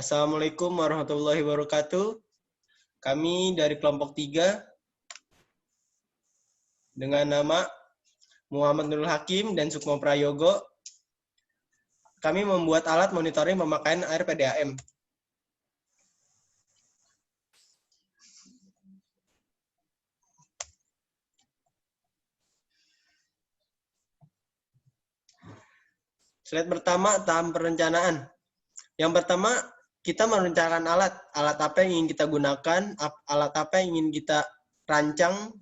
Assalamualaikum warahmatullahi wabarakatuh. Kami dari kelompok 3 dengan nama Muhammad Nurul Hakim dan Sukmo Prayogo. Kami membuat alat monitoring pemakaian air PDAM. Slide pertama, tahap perencanaan. Yang pertama, kita merencanakan alat apa yang ingin kita gunakan, alat apa yang ingin kita rancang,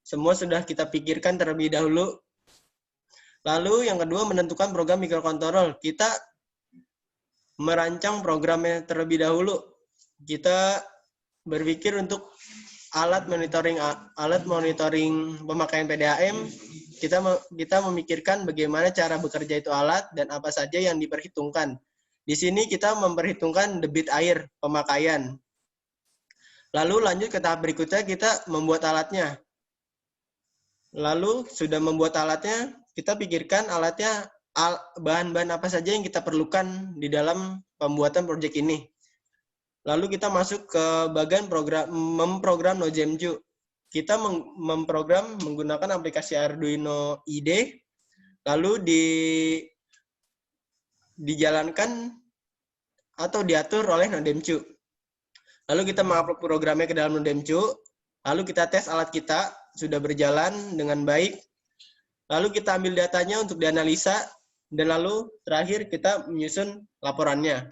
semua sudah kita pikirkan terlebih dahulu. Lalu yang kedua, menentukan program mikrokontrol. Kita merancang programnya terlebih dahulu. Kita berpikir untuk alat monitoring pemakaian PDAM. Kita memikirkan bagaimana cara bekerja itu alat dan apa saja yang diperhitungkan. Di sini kita memperhitungkan debit air pemakaian. Lalu lanjut ke tahap berikutnya, kita membuat alatnya. Lalu sudah membuat alatnya, kita pikirkan alatnya bahan-bahan apa saja yang kita perlukan di dalam pembuatan proyek ini. Lalu kita masuk ke bagian memprogram NoJamju. Kita memprogram menggunakan aplikasi Arduino IDE, lalu dijalankan atau diatur oleh NoDemcu. Lalu kita mengupload programnya ke dalam NoDemcu, lalu kita tes alat kita sudah berjalan dengan baik, lalu kita ambil datanya untuk dianalisa, dan lalu terakhir kita menyusun laporannya.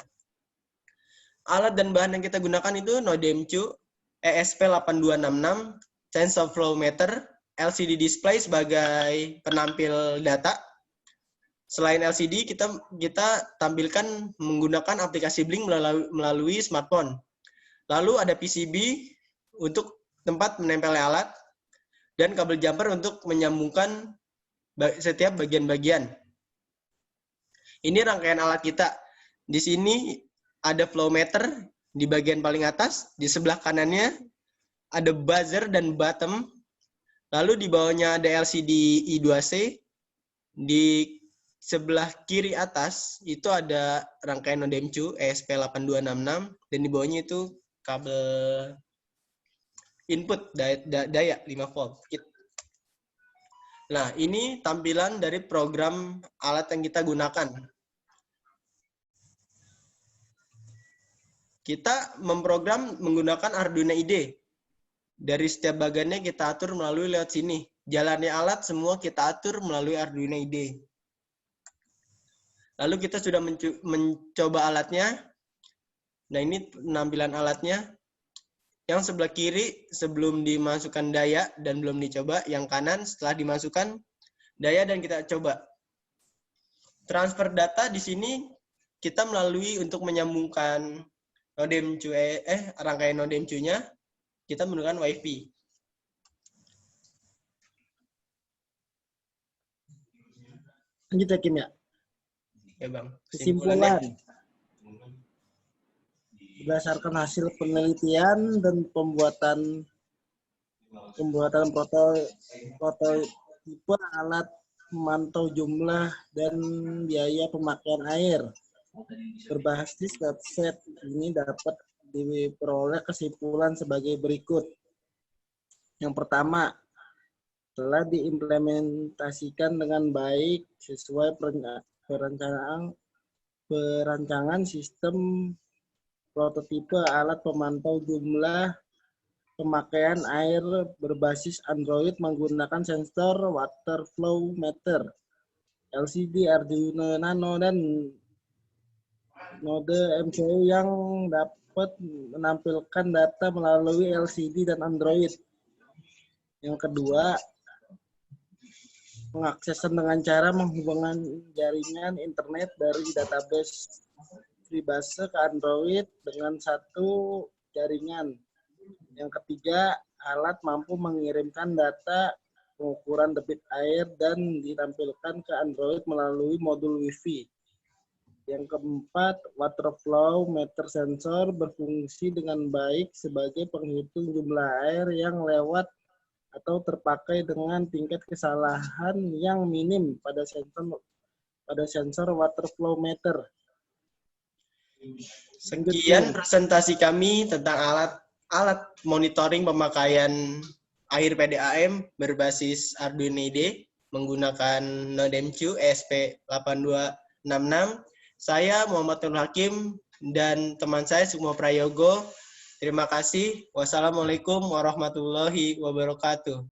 Alat dan bahan yang kita gunakan itu NoDemcu, ESP8266, TensorFlow Meter, LCD display sebagai penampil data. Selain LCD, kita tampilkan menggunakan aplikasi Blink melalui smartphone. Lalu ada PCB untuk tempat menempel alat, dan kabel jumper untuk menyambungkan setiap bagian-bagian. Ini rangkaian alat kita. Di sini ada flow meter di bagian paling atas, di sebelah kanannya ada buzzer dan bottom, lalu di bawahnya ada LCD I2C, di sebelah kiri atas itu ada rangkaian NoDemcu ESP8266, dan di bawahnya itu kabel input daya 5 volt. Nah, ini tampilan dari program alat yang kita gunakan. Kita memprogram menggunakan Arduino IDE. Dari setiap bagiannya kita atur melalui lewat sini. Jalannya alat semua kita atur melalui Arduino IDE. Lalu kita sudah mencoba alatnya. Nah, ini penampilan alatnya. Yang sebelah kiri sebelum dimasukkan daya dan belum dicoba. Yang kanan setelah dimasukkan daya dan kita coba. Transfer data di sini kita melalui untuk menyambungkan NoDemcu rangkaian NoDemcu-nya, kita menggunakan WiFi. Lanjut ya, Kim ya? Ya, Bang. Kesimpulan. Berdasarkan hasil penelitian dan pembuatan prototipe alat memantau jumlah dan biaya pemakaian air berbasis website ini dapat diperoleh kesimpulan sebagai berikut. Yang pertama, telah diimplementasikan dengan baik sesuai perancangan sistem prototipe alat pemantau jumlah pemakaian air berbasis Android menggunakan sensor water flow meter, LCD Arduino Nano, dan node MCU yang dapat menampilkan data melalui LCD dan Android. Yang kedua, pengaksesan dengan cara menghubungkan jaringan internet dari database Freebase ke Android dengan satu jaringan. Yang ketiga, alat mampu mengirimkan data pengukuran debit air dan ditampilkan ke Android melalui modul Wi-Fi. Yang keempat, water flow meter sensor berfungsi dengan baik sebagai penghitung jumlah air yang lewat atau terpakai dengan tingkat kesalahan yang minim pada sensor water flow meter. Sekian presentasi kami tentang alat monitoring pemakaian air PDAM berbasis Arduino IDE menggunakan Node MCU ESP8266. Saya Muhammad Nur Hakim dan teman saya Sukmo Prayogo. Terima kasih. Wassalamualaikum warahmatullahi wabarakatuh.